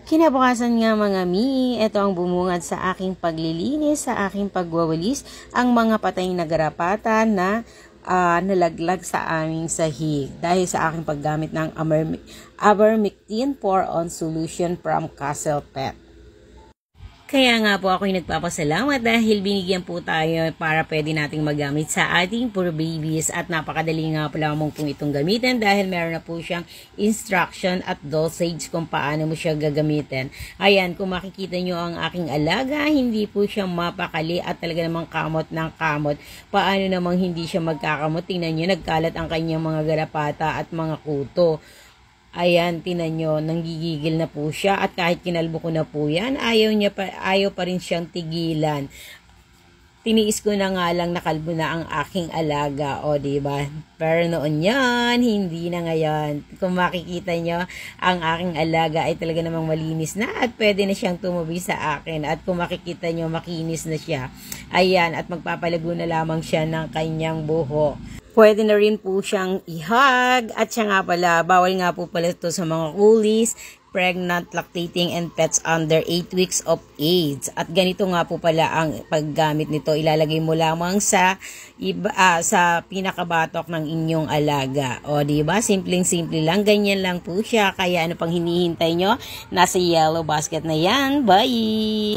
Kinabukasan nga mga mi, ito ang bumungad sa aking paglilinis, sa aking pagwawalis, ang mga patay na garapata na nalaglag sa aming sahig dahil sa aking paggamit ng Avermectin 4-ounce solution from Castle Pet. Kaya nga po ako'y nagpapasalamat dahil binigyan po tayo para pwede nating magamit sa ating poor babies at napakadali nga po lamang pong itong gamitin dahil meron na po siyang instruction at dosage kung paano mo siya gagamitin. Ayan, kung makikita nyo ang aking alaga, hindi po siya mapakali at talaga namang kamot ng kamot. Paano namang hindi siya magkakamot? Tingnan nyo, nagkalat ang kanyang mga garapata at mga kuto. Ayan, tinan nyo, nanggigigil na po siya at kahit kinalbo ko na po yan, ayaw pa rin siyang tigilan. Tiniis ko na nga lang nakalbo na ang aking alaga, o diba? Pero noon yan, hindi na ngayon. Kung makikita nyo, ang aking alaga ay talaga namang malinis na at pwede na siyang tumubi sa akin. At kung makikita nyo, makinis na siya. Ayan, at magpapalago na lamang siya ng kanyang buho. Pwede na rin po siyang i-hug. At siya nga pala, bawal nga po pala ito sa mga coolies, pregnant, lactating, and pets under 8 weeks of age. At ganito nga po pala ang paggamit nito. Ilalagay mo lamang sa pinakabatok ng inyong alaga. O diba? Simpleng-simple lang. Ganyan lang po siya. Kaya ano pang hinihintay nyo? Nasa yellow basket na yan. Bye!